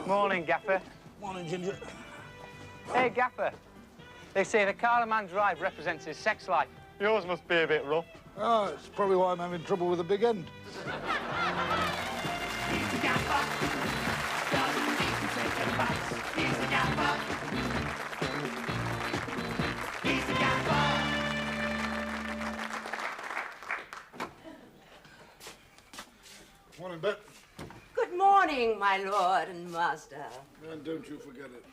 Morning, Gaffer. Morning, Ginger. Hey, Gaffer. They say the car a man drives represents his sex life. Yours must be a bit rough. Oh, it's probably why I'm having trouble with the big end. He's the Gaffer. Doesn't need to take advice. He's the Gaffer. He's the Gaffer. Morning, Bet. Good morning, my lord and master. And don't you forget it.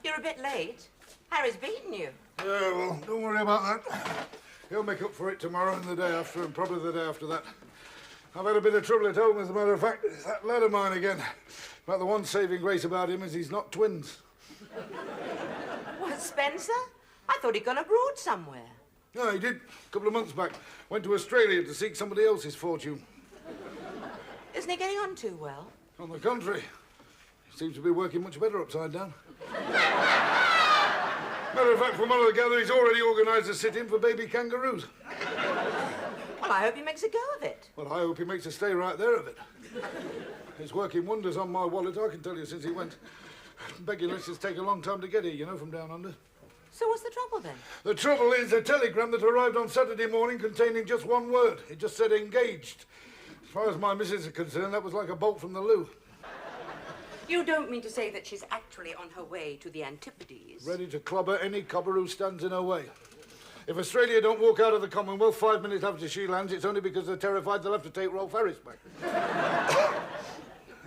You're a bit late. Harry's beaten you. Yeah, well, don't worry about that. He'll make up for it tomorrow and the day after, and probably the day after that. I've had a bit of trouble at home, as a matter of fact. It's that lad of mine again. But the one saving grace about him is he's not twins. What, Spencer? I thought he'd gone abroad somewhere. No, he did. A couple of months back. Went to Australia to seek somebody else's fortune. Isn't he getting on too well? On the contrary, he seems to be working much better upside down. Matter of fact, from what I gather, he's already organised a sit-in for baby kangaroos. Well, I hope he makes a go of it. Well, I hope he makes a stay right there of it. He's working wonders on my wallet, I can tell you, since he went. Begging lists just take a long time to get here, you know, from down under. So what's the trouble, then? The trouble is a telegram that arrived on Saturday morning containing just one word. It just said engaged. As far as my missus is concerned, that was like a bolt from the loo. You don't mean to say that she's actually on her way to the Antipodes? Ready to clobber any cobber who stands in her way. If Australia don't walk out of the Commonwealth 5 minutes after she lands, it's only because they're terrified they'll have to take Rolf Harris back.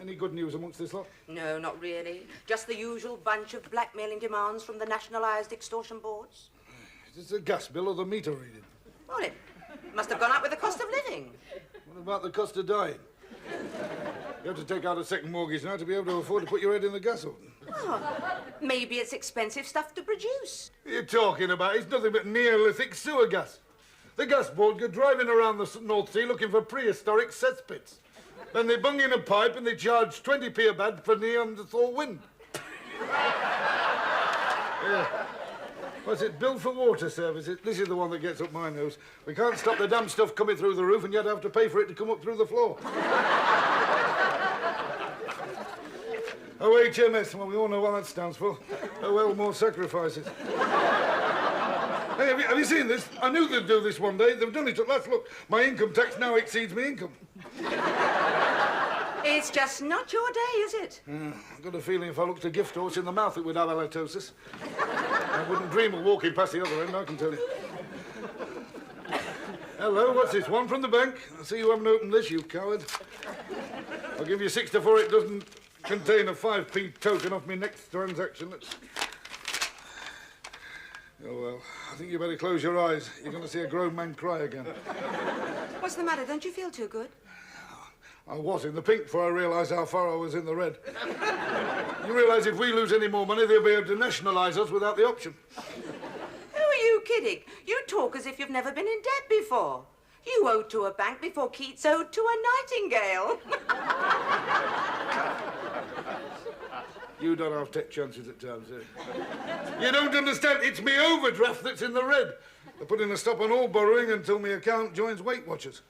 Any good news amongst this lot? No, not really. Just the usual bunch of blackmailing demands from the nationalised extortion boards. Is this the gas bill or the meter reading? Well, it must have gone up with the cost of living. What about the cost of dying? You have to take out a second mortgage now to be able to afford to put your head in the gas oven. Oh, maybe it's expensive stuff to produce. What are you talking about? It's nothing but Neolithic sewer gas. The gas board go driving around the North Sea looking for prehistoric cesspits. Then they bung in a pipe and they charge 20p a bad for Neanderthal wind. Yeah. What's it? Bill for water services. This is the one that gets up my nose. We can't stop the damn stuff coming through the roof and yet have to pay for it to come up through the floor. OHMS, well, we all know what that stands for. Oh, Elmore Sacrifices. Hey, have you seen this? I knew they'd do this one day. They've done it at last. Look, my income tax now exceeds my income. It's just not your day, is it? I've got a feeling if I looked a gift horse in the mouth, it would have halitosis. I wouldn't dream of walking past the other end, I can tell you. Hello, what's this? One from the bank? I see you haven't opened this, you coward. I'll give you 6 to 4 it doesn't contain a 5p token off my next transaction. Oh, well, I think you better close your eyes. You're going to see a grown man cry again. What's the matter? Don't you feel too good? I was in the pink before I realised how far I was in the red. You realise if we lose any more money, they'll be able to nationalise us without the option. Who are you kidding? You talk as if you've never been in debt before. You owed to a bank before Keats owed to a nightingale. You don't have take chances at times, eh? You don't understand. It's me overdraft that's in the red. They're putting a stop on all borrowing until my account joins Weight Watchers.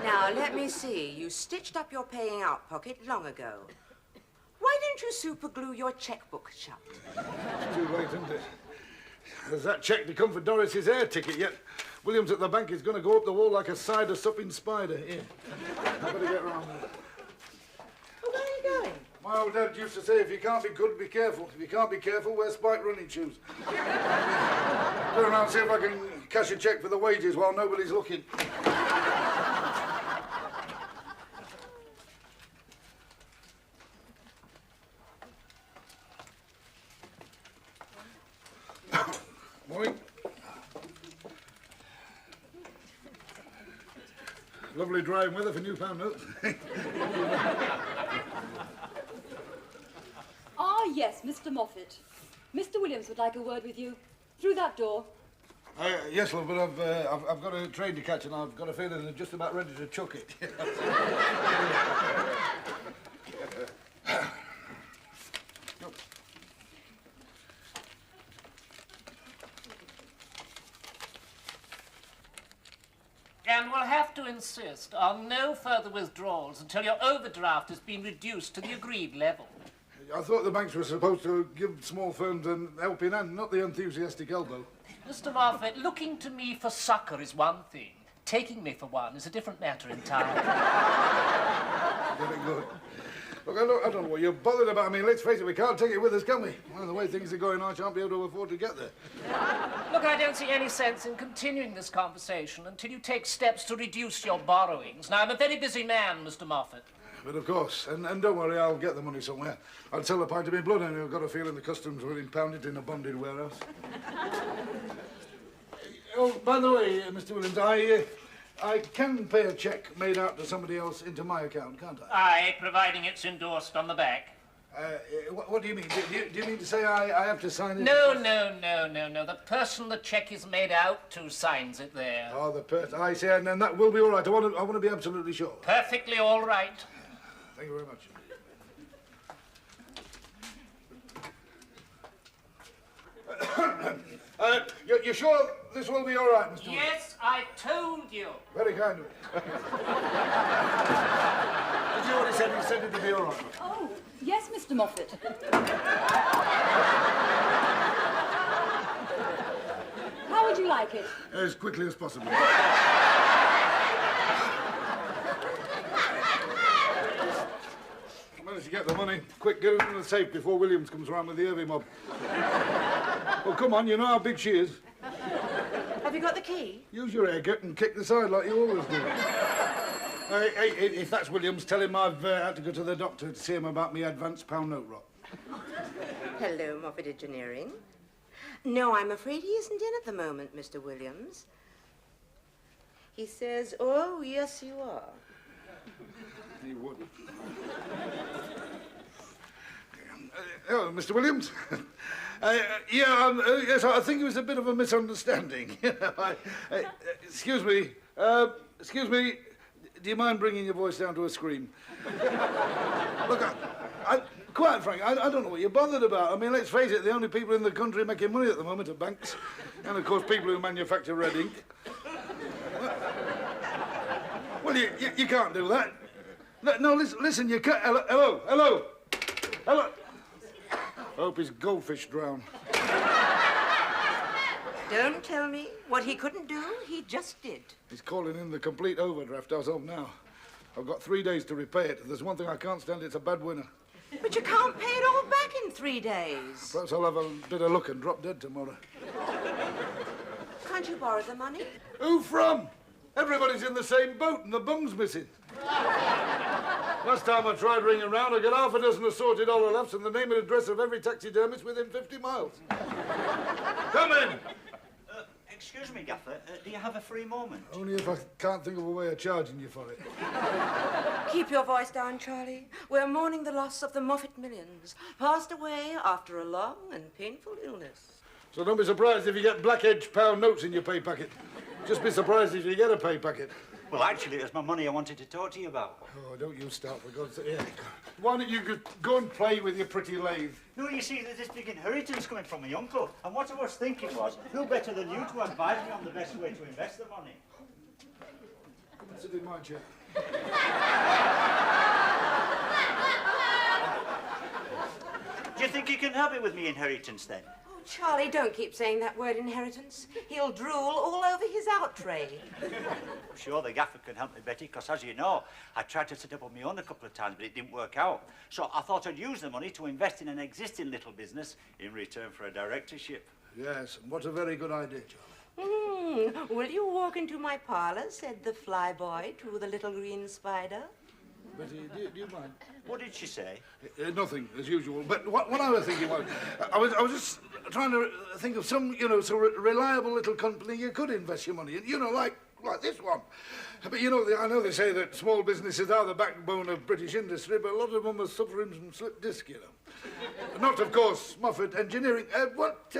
Now, let me see. You stitched up your paying out pocket long ago. Why don't you superglue your checkbook shut? It's too late, isn't it? There's that cheque to come for Doris's air ticket yet. Williams at the bank is going to go up the wall like a cider-supping spider. Here. I better get round there. Well, where are you going? My old dad used to say, if you can't be good, be careful. If you can't be careful, wear spiked running shoes. Go around and see if I can cash a cheque for the wages while nobody's looking. Lovely drying weather for £1 notes. Ah, yes, Mr. Moffat. Mr. Williams would like a word with you. Through that door. Yes, love, but I've got a train to catch and I've got a feeling they're just about ready to chuck it. And we'll have to insist on no further withdrawals until your overdraft has been reduced to the agreed level. I thought the banks were supposed to give small firms an helping hand, not the enthusiastic elbow. Mr. Moffat, looking to me for succour is one thing. Taking me for one is a different matter entirely. Very good. Look, I don't know what you're bothered about. I mean, let's face it, we can't take it with us, can we? Well, the way things are going, I shan't be able to afford to get there. Look, I don't see any sense in continuing this conversation until you take steps to reduce your borrowings. Now, I'm a very busy man, Mr. Moffat. But of course, and don't worry, I'll get the money somewhere. I'll sell a pint of my blood, and I've got a feeling the customs will impound it in a bonded warehouse. Oh, by the way, Mr. Williams, I can pay a cheque made out to somebody else into my account, can't I? Aye, providing it's endorsed on the back. What do you mean? Do you mean to say I have to sign it? No. The person the cheque is made out to signs it there. Oh, the person. I see, and then that will be all right. I want to be absolutely sure. Perfectly all right. Thank you very much. You're sure this will be all right, Mr. Williams? Yes, I told you. Very kind of you. Did you hear what he said? He said it'd be all right. Oh, yes, Mr. Moffat. How would you like it? As quickly as possible. Managed to get the money. Quick, get it in the safe before Williams comes around with the Irving mob. Well, come on, you know how big she is. Have you got the key? Use your haircut and kick the side like you always do. Hey, if that's Williams, tell him I've had to go to the doctor to see him about me advance pound note rot. Hello, Moffat Engineering. No, I'm afraid he isn't in at the moment, Mr. Williams. He says, oh, yes, you are. He wouldn't. Oh, Mr. Williams? Yes, I think it was a bit of a misunderstanding. Excuse me. Excuse me. Do you mind bringing your voice down to a scream? Look, quite frankly, I don't know what you're bothered about. I mean, let's face it, the only people in the country making money at the moment are banks. And, of course, people who manufacture red ink. Well, you can't do that. No, listen, you can't... Hello. I hope his goldfish drowned. Don't tell me. What he couldn't do, he just did. He's calling in the complete overdraft as of now. I've got 3 days to repay it. There's one thing I can't stand, it's a bad winner. But you can't pay it all back in 3 days. Perhaps I'll have a bit of luck and drop dead tomorrow. Can't you borrow the money? Who from? Everybody's in the same boat and the bum's missing. Last time I tried ringing round, I got half a dozen assorted Olafs and the name and address of every taxidermist within 50 miles. Come in! Excuse me, Gaffer, do you have a free moment? Only if I can't think of a way of charging you for it. Keep your voice down, Charlie. We're mourning the loss of the Moffat millions, passed away after a long and painful illness. So don't be surprised if you get black-edged pound notes in your pay packet. Just be surprised if you get a pay packet. Well, actually, it was my money I wanted to talk to you about. Oh, don't you start, for God's sake. Yeah. Why don't you go and play with your pretty lathe? No, you see, there's this big inheritance coming from my uncle, and what I was thinking was, who better than you to advise me on the best way to invest the money? Sit in my chair. Do you think you can help me with me inheritance, then? Oh, Charlie, don't keep saying that word inheritance. He'll drool all over his out tray. I'm sure the Gaffer can help me, Betty, because, as you know, I tried to set up on my own a couple of times, but it didn't work out. So I thought I'd use the money to invest in an existing little business in return for a directorship. Yes, and what a very good idea, Charlie. Will you walk into my parlour, said the flyboy to the little green spider. Betty, do you mind? What did she say? Nothing, as usual. But what I was thinking was, I was just trying to think of some, so reliable little company you could invest your money in. You know, like like this one. But you know, I know they say that small businesses are the backbone of British industry, but a lot of them are suffering from slip disc, you know. Not, of course, Moffat Engineering. What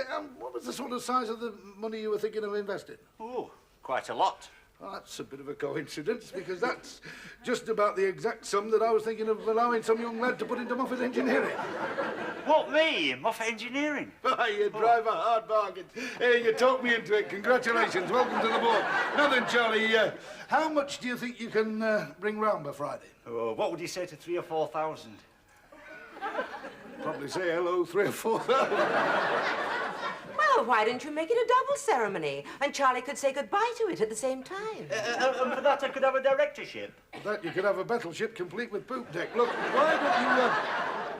was the sort of size of the money you were thinking of investing? Oh, quite a lot. Well, that's a bit of a coincidence, because that's just about the exact sum that I was thinking of allowing some young lad to put into Moffat Engineering. What, me? Moffat Engineering? Why, you drive a hard bargain. Hey, you talked me into it. Congratulations. Welcome to the board. Now then, Charlie, how much do you think you can bring round by Friday? Oh, what would you say to 3,000 or 4,000? Probably say hello 3,000 or 4,000. Well, why didn't you make it a double ceremony? And Charlie could say goodbye to it at the same time. And for that, I could have a directorship. For that, you could have a battleship complete with poop deck. Look, why don't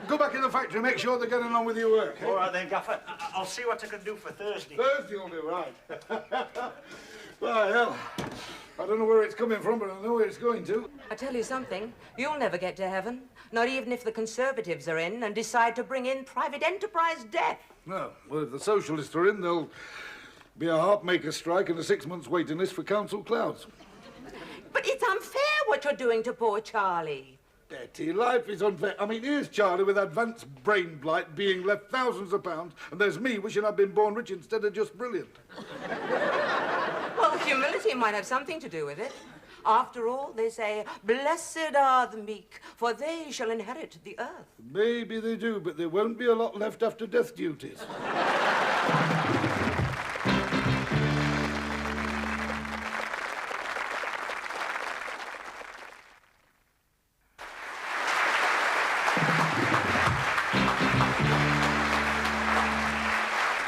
you go back in the factory and make sure they're getting on with your work? All right, then, Gaffer. I'll see what I can do for Thursday. Thursday will do, right. Well, hell, I don't know where it's coming from, but I know where it's going to. I tell you something, you'll never get to heaven. Not even if the Conservatives are in and decide to bring in private enterprise death. No, well, if the Socialists are in, there'll be a harp-maker strike and a 6 months waiting list for council clouds. But it's unfair what you're doing to poor Charlie. Betty, life is unfair. I mean, here's Charlie with advanced brain blight being left thousands of pounds, and there's me wishing I'd been born rich instead of just brilliant. Well, humility might have something to do with it. After all, they say, blessed are the meek, for they shall inherit the earth. Maybe they do, but there won't be a lot left after death duties.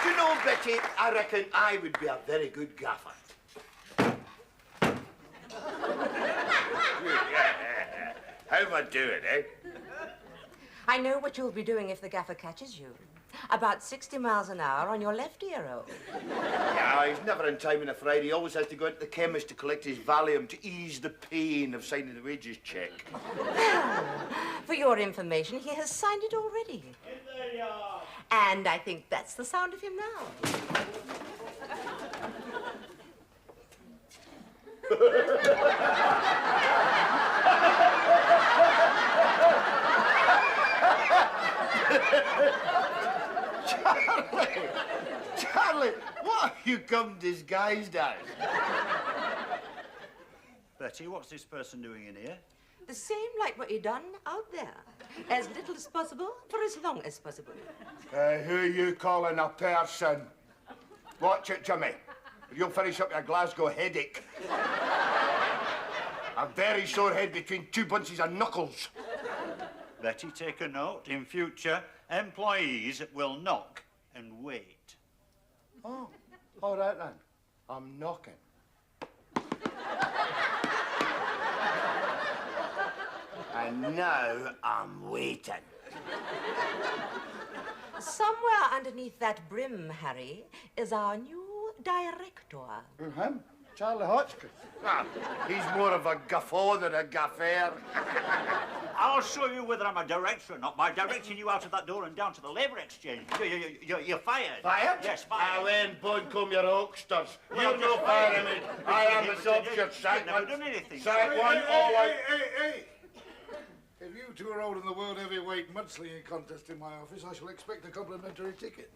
Do you know, Betty, I reckon I would be a very good gaffer. How am I doing, eh? I know what you'll be doing if the gaffer catches you. About 60 miles an hour on your left ear. Yeah, he's never in time on a Friday. He always has to go into the chemist to collect his Valium to ease the pain of signing the wages cheque. Well, for your information, he has signed it already. In there you are. And I think that's the sound of him now. Charlie, what have you come disguised as? Betty, what's this person doing in here? The same like what you done out there. As little as possible for as long as possible. Who you calling a person? Watch it, Jimmy. Or you'll finish up your Glasgow headache. A very sore head between two bunches of knuckles. Betty, take a note. In future, employees will knock and wait. Oh, all right then. I'm knocking. And now I'm waiting. Somewhere underneath that brim, Harry, is our new director. Him? Charlie Hotchkiss. Ah, he's more of a guffaw than a gaffer. I'll show you whether I'm a director or not by directing you out of that door and down to the labour exchange. You're fired. Fired? Yes, fired. Ah, when bud come your hucksters. Well, You're I'm no just firing fired. me. I am the subject. Sack You've never one. done anything. Sack one, all right. Hey! If you two are holding the world heavyweight mudslinging contest in my office, I shall expect a complimentary ticket.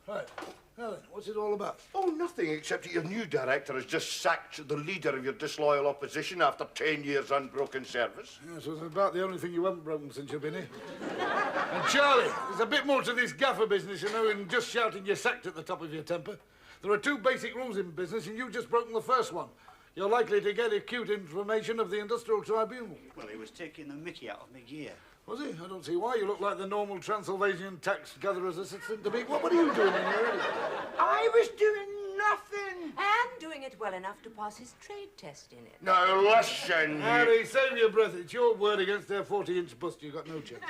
Right. Now then, what's it all about? Oh, nothing, except that your new director has just sacked the leader of your disloyal opposition after 10 years unbroken service. Yes, well, it's about the only thing you haven't broken since you've been here. And Charlie, there's a bit more to this gaffer business, you know, than just shouting you're sacked at the top of your temper. There are two basic rules in business, and you've just broken the first one. You're likely to get acute inflammation of the Industrial Tribunal. Well, he was taking the mickey out of me gear. Was he? I don't see why. You look like the normal Transylvanian tax gatherer's assistant to me. What are you doing in here anyway? I was doing nothing. And doing it well enough to pass his trade test in it. Now, listen, you... Harry, save your breath. It's your word against their 40-inch bust. You got no chance.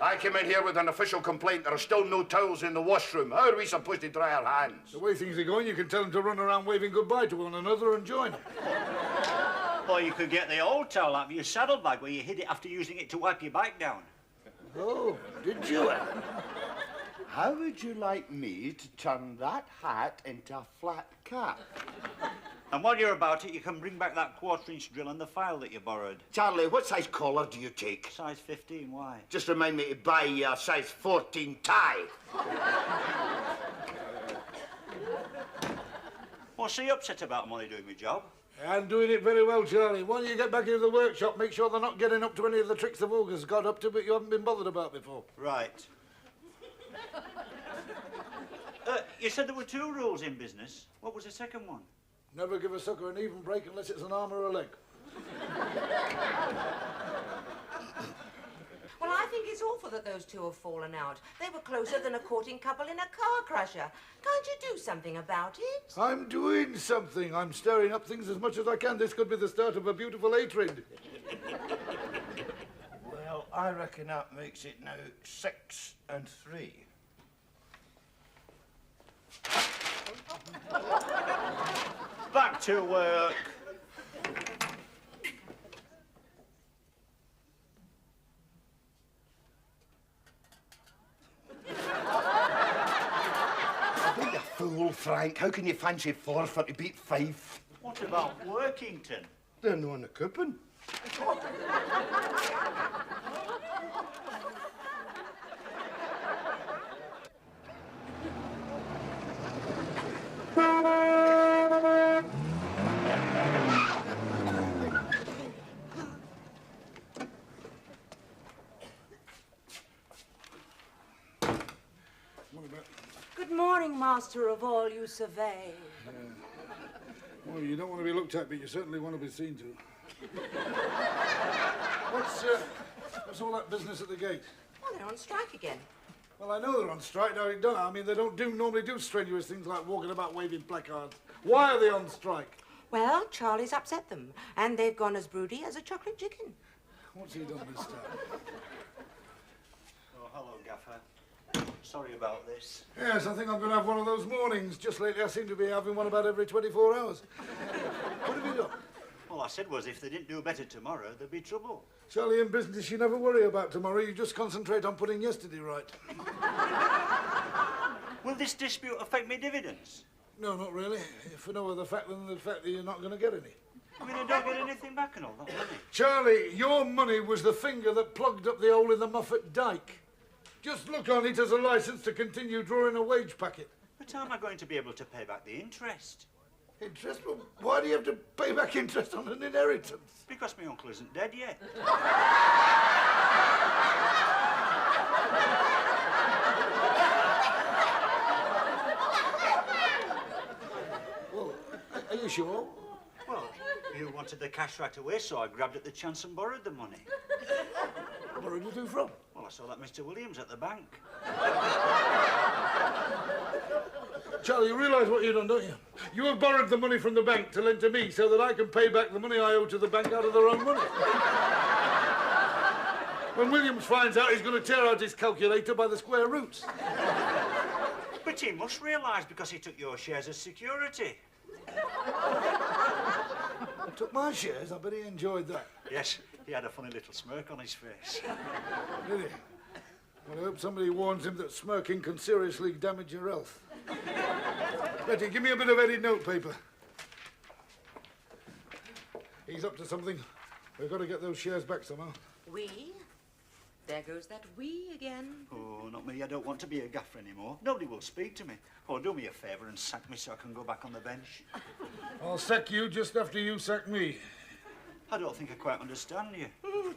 I came in here with an official complaint. There are still no towels in the washroom. How are we supposed to dry our hands? The way things are going, you can tell them to run around waving goodbye to one another and join them. Or you could get the old towel out of your saddlebag where you hid it after using it to wipe your bike down. Oh, did you? How would you like me to turn that hat into a flat cap? And while you're about it, you can bring back that quarter-inch drill and the file that you borrowed. Charlie, what size collar do you take? Size 15, why? Just remind me to buy a size 14 tie. What's he upset about? I'm only doing my job. I'm doing it very well, Charlie. When you get back into the workshop, make sure they're not getting up to any of the tricks the Vulgar's got up to, but you haven't been bothered about before. Right. You said there were 2 rules in business. What was the second one? Never give a sucker an even break unless it's an arm or a leg. Well, I think it's awful that those two have fallen out. They were closer than a courting couple in a car crusher. Can't you do something about it? I'm doing something. I'm stirring up things as much as I can. This could be the start of a beautiful hatred. Well, I reckon that makes it now 6 and 3. Back to work. Don't you fool, Frank. How can you fancy 4 for to beat 5? What about Workington? They're not on the coupon. Good morning, master of all you survey. Well, you don't want to be looked at, but you certainly want to be seen to. What's all that business at the gate? Oh, they're on strike again. Well, I know they're on strike, don't I? I mean, they don't normally do strenuous things like walking about waving placards. Why are they on strike? Well, Charlie's upset them, and they've gone as broody as a chocolate chicken. What's he done this time? Oh, hello, Gaffer. Sorry about this. Yes, I think I'm going to have one of those mornings. Just lately I seem to be having one about every 24 hours. What have you done? All I said was if they didn't do better tomorrow, there'd be trouble. Charlie, in business, you never worry about tomorrow. You just concentrate on putting yesterday right. Will this dispute affect me dividends? No, not really. For no other fact than the fact that you're not going to get any. I mean, I don't get anything back and all that money. Charlie, your money was the finger that plugged up the hole in the Moffat Dyke. Just look on it as a licence to continue drawing a wage packet. But how am I going to be able to pay back the interest? Interest? Well, why do you have to pay back interest on an inheritance? Because my uncle isn't dead yet. Well, are you sure? Well, you wanted the cash right away, so I grabbed at the chance and borrowed the money. Where did you do from? Well, I saw that Mr. Williams at the bank. Charlie, you realise what you've done, don't you? You have borrowed the money from the bank to lend to me so that I can pay back the money I owe to the bank out of their own money. When Williams finds out, he's going to tear out his calculator by the square roots. But he must realise because he took your shares as security. He took my shares. I bet he enjoyed that. Yes, he had a funny little smirk on his face. Did he? Well, I hope somebody warns him that smirking can seriously damage your health. Betty, give me a bit of Eddie notepaper. He's up to something. We've got to get those shares back somehow. We? There goes that we again. Oh, not me. I don't want to be a gaffer anymore. Nobody will speak to me. Oh, do me a favour and sack me so I can go back on the bench. I'll sack you just after you sack me. I don't think I quite understand you.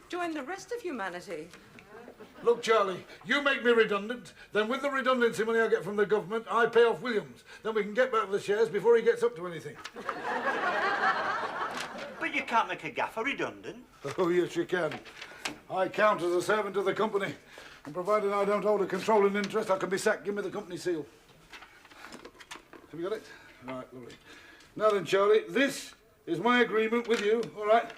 Join the rest of humanity. Look, Charlie, you make me redundant. Then with the redundancy money I get from the government, I pay off Williams. Then we can get back the shares before he gets up to anything. But you can't make a gaffer redundant. Oh, yes, you can. I count as a servant of the company. And provided I don't hold a controlling interest, I can be sacked. Give me the company seal. Have you got it? Right, lovely. Now then, Charlie, this is my agreement with you, all right,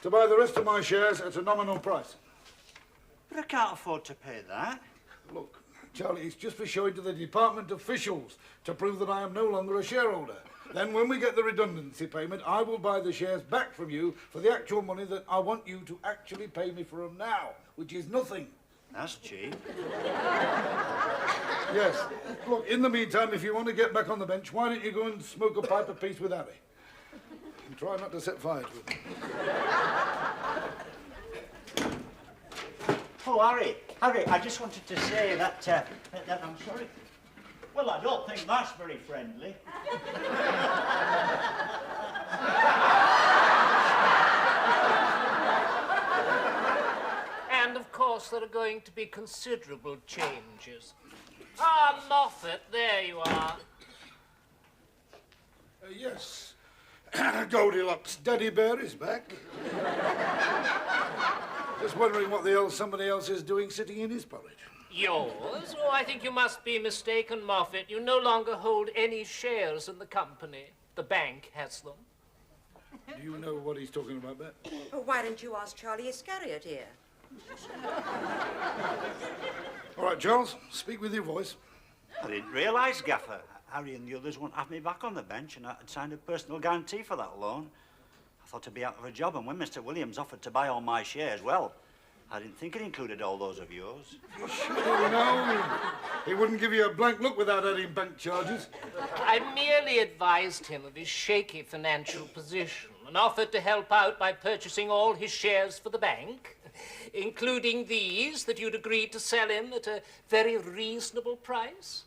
to buy the rest of my shares at a nominal price. But I can't afford to pay that. Look, Charlie, it's just for showing to the department officials to prove that I am no longer a shareholder. Then when we get the redundancy payment, I will buy the shares back from you for the actual money that I want you to actually pay me for them now, which is nothing. That's cheap. Yes. Look, in the meantime, if you want to get back on the bench, why don't you go and smoke a pipe apiece with Harry? And try not to set fire to him. Oh, Harry, I just wanted to say that I'm sorry. Well, I don't think that's very friendly. And, of course, there are going to be considerable changes. Ah, Moffat, there you are. Yes. Goldilocks, Daddy Bear is back. Just wondering what the hell somebody else is doing sitting in his porridge. Yours? Oh, I think you must be mistaken, Moffat. You no longer hold any shares in the company. The bank has them. Do you know what he's talking about, Bet? Well, why don't you ask Charlie Iscariot here? All right, Charles, speak with your voice. I didn't realise, Gaffer. Harry and the others won't have me back on the bench, and I'd signed a personal guarantee for that loan. I thought I'd be out of a job, and when Mr. Williams offered to buy all my shares, well, I didn't think it included all those of yours. Oh, no. He wouldn't give you a blank look without adding bank charges. I merely advised him of his shaky financial position and offered to help out by purchasing all his shares for the bank, including these that you'd agreed to sell him at a very reasonable price.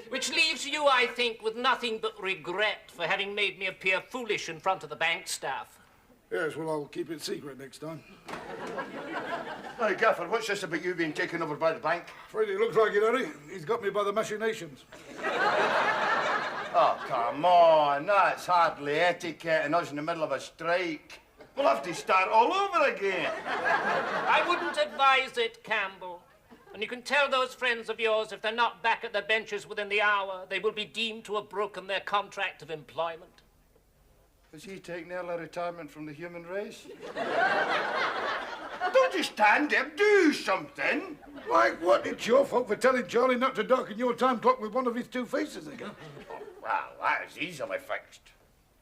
Which leaves you, I think, with nothing but regret for having made me appear foolish in front of the bank staff. Yes, well, I'll keep it secret next time. Hey, Gaffer, what's this about you being taken over by the bank? Afraid it looks like it, Harry. He's got me by the machinations. Oh, come on. That's hardly etiquette and us in the middle of a strike. We'll have to start all over again. I wouldn't advise it, Campbell. And you can tell those friends of yours if they're not back at their benches within the hour, they will be deemed to have broken their contract of employment. Is he taking early retirement from the human race? Don't just stand there, do something. Like what? It's your fault for telling Charlie not to darken your time clock with one of his two faces again. Oh, well, that is easily fixed.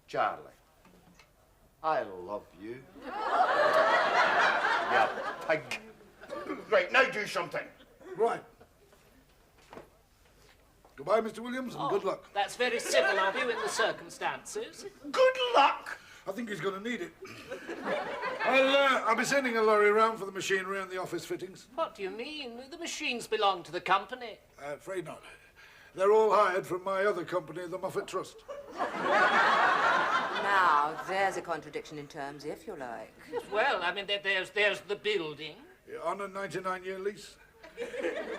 Charlie, I love you. Yeah, pig. Right, now do something. Right. Goodbye, Mr. Williams, and good luck. That's very civil of you in the circumstances. Good luck. I think he's going to need it. I'll be sending a lorry round for the machinery and the office fittings. What do you mean? The machines belong to the company. Afraid not. They're all hired from my other company, the Moffat Trust. Now, there's a contradiction in terms, if you like. Well, I mean, there's the building. You're on a 99-year lease.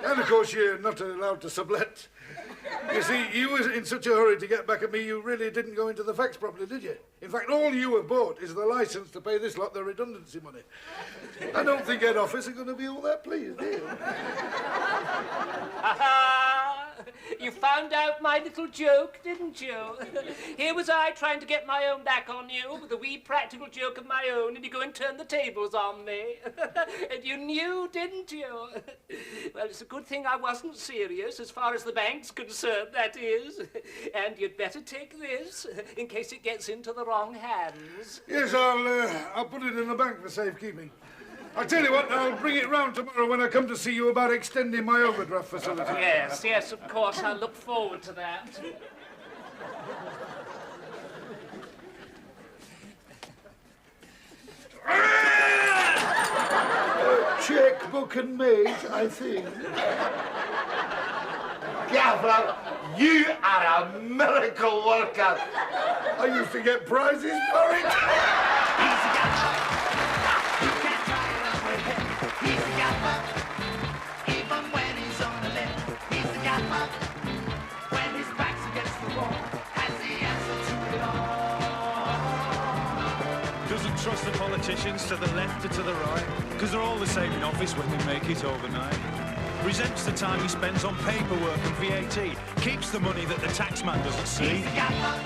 And, of course, you're not allowed to sublet. You see, you were in such a hurry to get back at me, you really didn't go into the facts properly, did you? In fact, all you have bought is the licence to pay this lot the redundancy money. I don't think head office are going to be all that pleased, do you? You found out my little joke, didn't you? Here was I trying to get my own back on you with a wee practical joke of my own, and you go and turn the tables on me. And you knew, didn't you? Well, it's a good thing I wasn't serious, as far as the bank's concerned, that is. And you'd better take this, in case it gets into the wrong hands. Yes, I'll put it in the bank for safekeeping. I'll tell you what, I'll bring it round tomorrow when I come to see you about extending my overdraft facility. Yes, of course. I look forward to that. Checkbook and mate, I think. Gaffer, you are a miracle worker. I used to get prizes for it. He's the Gaffer. You can't try it on with him. He's the Gaffer. Even when he's on the limb. He's the Gaffer. When his back's against the wall, has the answer to it all. Doesn't trust the politicians to the left or to the right, because they're all the same in office when they make it overnight. Resents the time he spends on paperwork and VAT. Keeps the money that the taxman doesn't see. He's the Gaffer.